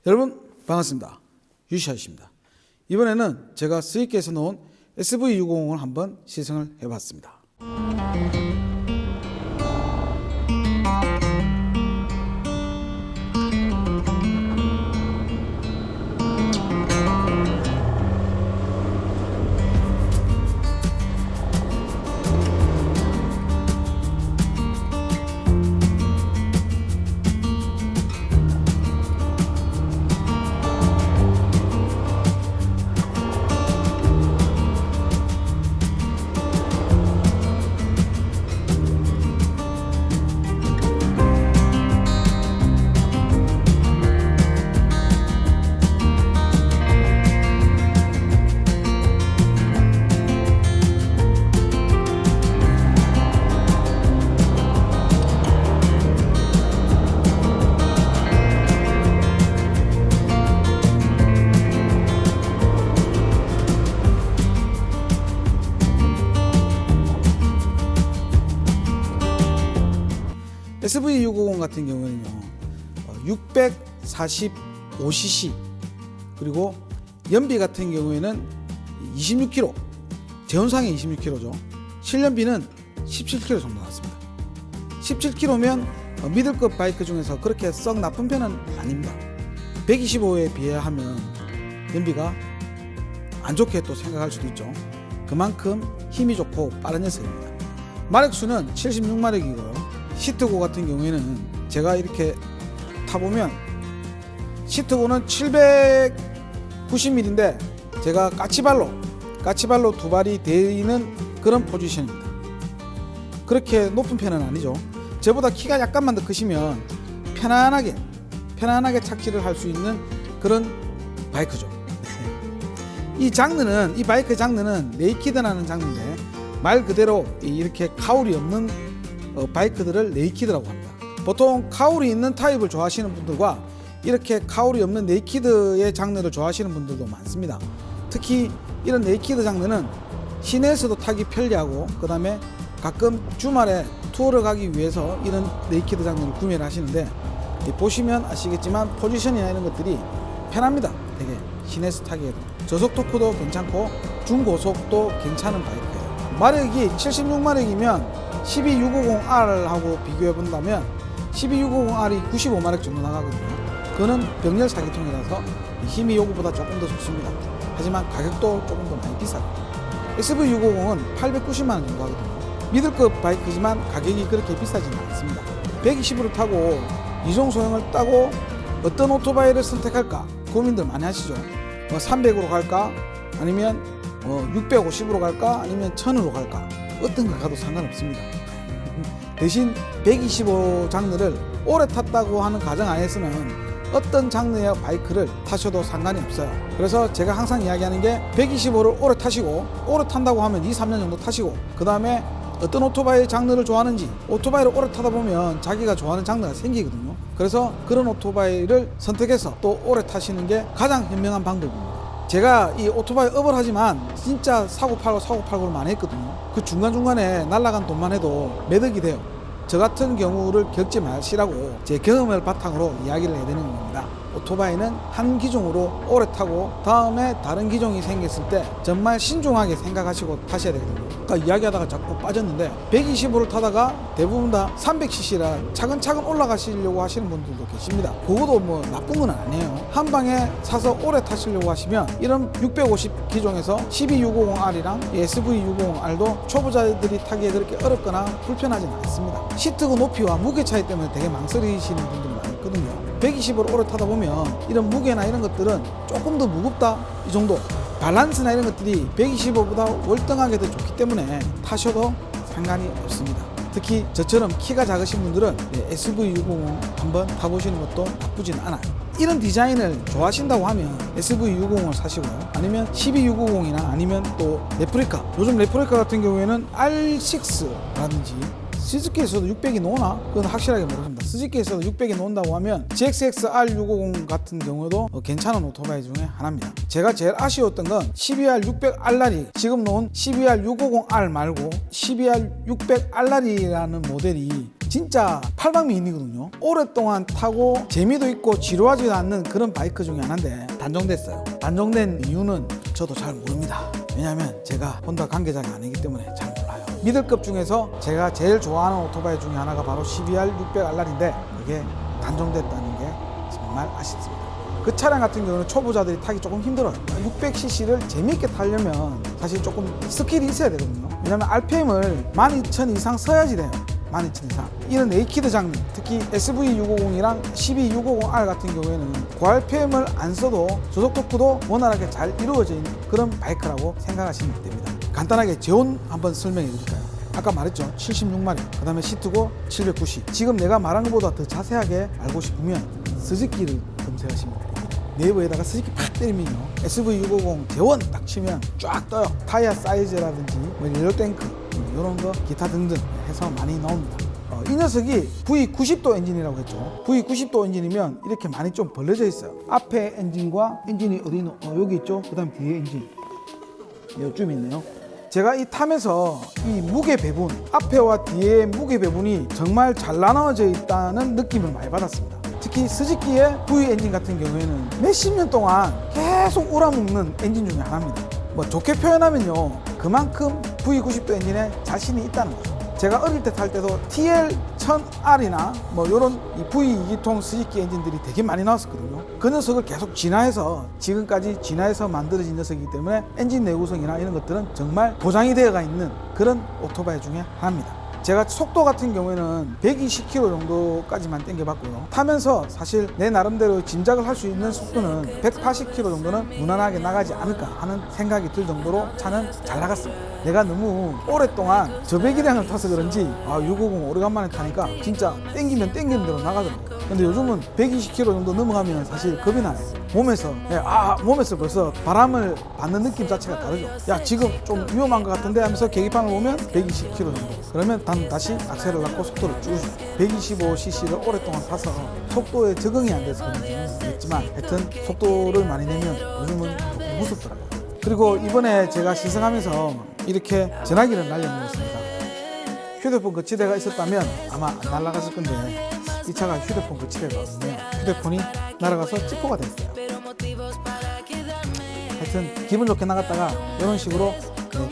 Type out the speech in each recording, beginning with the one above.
여러분 반갑습니다. 유시아이십니다. 이번에는 제가 스위크에서 놓은 SV650을 한번 시승을 해봤습니다. SV650 같은 경우에는요 645cc 그리고 연비 같은 경우에는 26km, 제온상에 26km죠. 실연비는 17km 정도 나왔습니다. 17km면 미들급 바이크 중에서 그렇게 썩 나쁜 편은 아닙니다. 125에 비하면 연비가 안 좋게 또 생각할 수도 있죠. 그만큼 힘이 좋고 빠른 녀석입니다. 마력수는 76마력이고요. 시트고 같은 경우에는 제가 이렇게 타보면 시트고는 790mm인데 제가 까치발로 두 발이 대이는 그런 포지션입니다. 그렇게 높은 편은 아니죠. 저보다 키가 약간만 더 크시면 편안하게 착지를 할 수 있는 그런 바이크죠. 이 바이크 장르는 네이키드라는 장르인데 말 그대로 이렇게 카울이 없는 바이크들을 네이키드라고 합니다. 보통 카울이 있는 타입을 좋아하시는 분들과 이렇게 카울이 없는 네이키드의 장르를 좋아하시는 분들도 많습니다. 특히 이런 네이키드 장르는 시내에서도 타기 편리하고 그 다음에 가끔 주말에 투어를 가기 위해서 이런 네이키드 장르를 구매를 하시는데 보시면 아시겠지만 포지션이나 이런 것들이 편합니다. 되게 시내에서 타기에도 저속 토크도 괜찮고 중고속도 괜찮은 바이크예요. 마력이 76마력이면 12650R하고 비교해 본다면 12650R이 95마력 정도 나가거든요. 그거는 병렬 사기통이라서 힘이 요거보다 조금 더 좋습니다. 하지만 가격도 조금 더 많이 비싸고 SV650은 890만 원 정도 하거든요. 미들급 바이크지만 가격이 그렇게 비싸지는 않습니다. 120으로 타고 이종 소형을 따고 어떤 오토바이를 선택할까 고민들 많이 하시죠. 300으로 갈까 아니면 650으로 갈까 아니면 1000으로 갈까 어떤 걸 가도 상관없습니다. 대신 125 장르를 오래 탔다고 하는 가정 안에서는 어떤 장르의 바이크를 타셔도 상관이 없어요. 그래서 제가 항상 이야기하는 게 125를 오래 타시고 오래 탄다고 하면 2, 3년 정도 타시고 그 다음에 어떤 오토바이 장르를 좋아하는지 오토바이를 오래 타다 보면 자기가 좋아하는 장르가 생기거든요. 그래서 그런 오토바이를 선택해서 또 오래 타시는 게 가장 현명한 방법입니다. 제가 이 오토바이 업을 하지만 진짜 사고팔고를 많이 했거든요. 그 중간중간에 날라간 돈만 해도 매덕이 돼요. 저 같은 경우를 겪지 마시라고 제 경험을 바탕으로 이야기를 해야 되는 겁니다. 오토바이는 한 기종으로 오래 타고 다음에 다른 기종이 생겼을 때 정말 신중하게 생각하시고 타셔야 되거든요. 아까 이야기하다가 자꾸 빠졌는데 125를 타다가 대부분 다 300cc라 차근차근 올라가시려고 하시는 분들도 계십니다. 그것도 뭐 나쁜 건 아니에요. 한 방에 사서 오래 타시려고 하시면 이런 650 기종에서 12650R이랑 SV650R도 초보자들이 타기에 그렇게 어렵거나 불편하지는 않습니다. 시트고 높이와 무게 차이 때문에 되게 망설이시는 분들이 많이 있거든요. 120으로 오래 타다 보면 이런 무게나 이런 것들은 조금 더 무겁다 이 정도 밸런스나 이런 것들이 125보다 월등하게 더 좋기 때문에 타셔도 상관이 없습니다. 특히 저처럼 키가 작으신 분들은 SV650 한번 타보시는 것도 나쁘진 않아요. 이런 디자인을 좋아하신다고 하면 SV650을 사시고요. 아니면 12650이나 아니면 또 레프리카 요즘 레프리카 같은 경우에는 R6라든지 스즈키에서도 600이 나오나? 그건 확실하게 모르겠습니다. 스즈키에서도 600이 나온다고 하면 GXX-R650 같은 경우도 괜찮은 오토바이 중에 하나입니다. 제가 제일 아쉬웠던 건 CBR 600R라리, 지금 나온 CBR 650R 말고 CBR 600R라리라는 모델이 진짜 팔방미인이거든요. 오랫동안 타고 재미도 있고 지루하지도 않는 그런 바이크 중에 하나인데 단종됐어요. 단종된 이유는 저도 잘 모릅니다. 왜냐하면 제가 혼다 관계자가 아니기 때문에 잘 몰라요. 미들급 중에서 제가 제일 좋아하는 오토바이 중에 하나가 바로 CBR 600R라리인데 그게 단종됐다는 게 정말 아쉽습니다. 그 차량 같은 경우는 초보자들이 타기 조금 힘들어요. 600cc를 재미있게 타려면 사실 조금 스킬이 있어야 되거든요. 왜냐하면 RPM을 12,000 이상 써야지 돼요. 12,000 이상. 이런 네이키드 장르, 특히 SV650이랑 CB650R 같은 경우에는 고RPM을 안 써도 저속 토크도 원활하게 잘 이루어져 있는 그런 바이크라고 생각하시면 됩니다. 간단하게 제온 한번 설명해 드릴까요? 아까 말했죠. 76마력, 그 다음에 시트고 790. 지금 내가 말한 것보다 더 자세하게 알고 싶으면 스즈키를 검색하시면 됩니다. 네이버에다가 스즈키 팍 때리면요, SV650 제원 딱 치면 쫙 떠요. 타이어 사이즈라든지 뭐 연료 탱크 이런 거 기타 등등 해서 많이 나옵니다. 이 녀석이 V90도 엔진이라고 했죠. V90도 엔진이면 이렇게 많이 좀 벌려져 있어요. 앞에 엔진과 엔진이 어디 있노? 여기 있죠. 그 다음 뒤에 엔진 요쯤 있네요. 제가 이 타면서 이 무게 배분, 앞에와 뒤에 무게 배분이 정말 잘 나눠져 있다는 느낌을 많이 받았습니다. 특히 스즈키의 V 엔진 같은 경우에는 몇십 년 동안 계속 우라먹는 엔진 중에 하나입니다. 뭐 좋게 표현하면요, 그만큼 V90도 엔진에 자신이 있다는 거죠. 제가 어릴 때 탈 때도 TL1000R이나 뭐 이런 이 V2기통 스즈키 엔진들이 되게 많이 나왔었거든요. 그 녀석을 계속 진화해서 지금까지 진화해서 만들어진 녀석이기 때문에 엔진 내구성이나 이런 것들은 정말 보장이 되어가 있는 그런 오토바이 중에 하나입니다. 제가 속도 같은 경우에는 120km 정도까지만 당겨봤고요. 타면서 사실 내 나름대로 짐작을 할 수 있는 속도는 180km 정도는 무난하게 나가지 않을까 하는 생각이 들 정도로 차는 잘 나갔습니다. 내가 너무 오랫동안 저배기량을 타서 그런지 650 오래간만에 타니까 진짜 땡기면 땡기는 대로 나가더라고요. 근데 요즘은 120km 정도 넘어가면 사실 겁이 나요. 몸에서 벌써 바람을 받는 느낌 자체가 다르죠. 야, 지금 좀 위험한 것 같은데 하면서 계기판을 보면 120km 정도. 그러면 다시 악셀을 넣고 속도를 줄여줘요. 125cc를 오랫동안 타서 속도에 적응이 안 돼서 그런지는 모르겠지만 하여튼 속도를 많이 내면 요즘은 조금 무섭더라고요. 그리고 이번에 제가 시승하면서 이렇게 전화기를 날려놓았습니다. 휴대폰 거치대가 있었다면 아마 안 날아갔을 건데 이 차가 휴대폰 거치대가 없네요. 휴대폰이 날아가서 찌포가 됐어요. 하여튼 기분 좋게 나갔다가 이런 식으로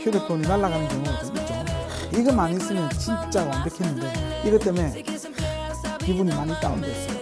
휴대폰이 날아가는 경우가 좀 있죠. 이것만 있으면 진짜 완벽했는데 이것 때문에 기분이 많이 다운됐어요.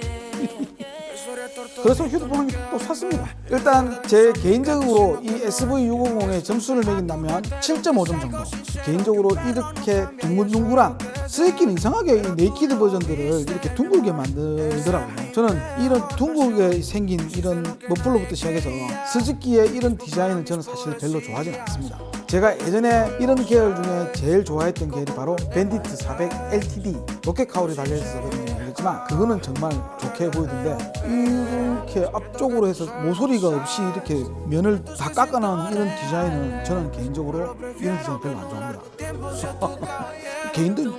그래서 휴대폰 한 개 또 샀습니다. 일단 제 개인적으로 이 SV650에 점수를 매긴다면 7.5점 정도. 개인적으로 이렇게 둥글둥글한, 스즈키는 이상하게 이 네이키드 버전들을 이렇게 둥글게 만들더라고요. 저는 이런 둥글게 생긴 이런 머플러부터 시작해서 스즈키의 이런 디자인은 저는 사실 별로 좋아하지는 않습니다. 제가 예전에 이런 계열 중에 제일 좋아했던 계열이 바로 밴디트 400 LTD 로켓 카울이 달려있어서 그런지 모르겠지만 그거는 정말 좋게 보이던데 이렇게 앞쪽으로 해서 모서리가 없이 이렇게 면을 다 깎아놓은 이런 디자인은 저는 개인적으로 이런 디자인 별로 안 좋아합니다.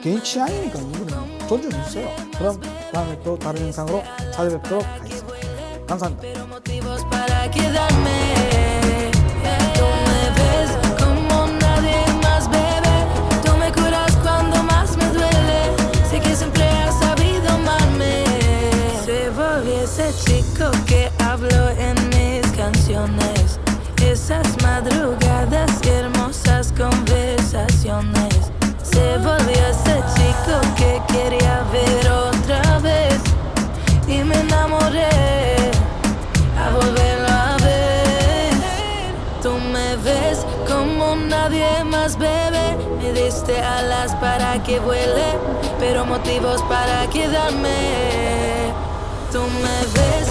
개인 취향이니까 이거는 존중해 주세요. 그럼 다음에 또 다른 영상으로 찾아뵙도록 하겠습니다. 감사합니다. Ese chico que habló en mis canciones, esas madrugadas y hermosas conversaciones. Se volvió ese chico que quería ver otra vez y me enamoré a volverlo a ver. Tú me ves como nadie más, bebé. Me diste alas para que vuele, pero motivos para quedarme. Tú me ves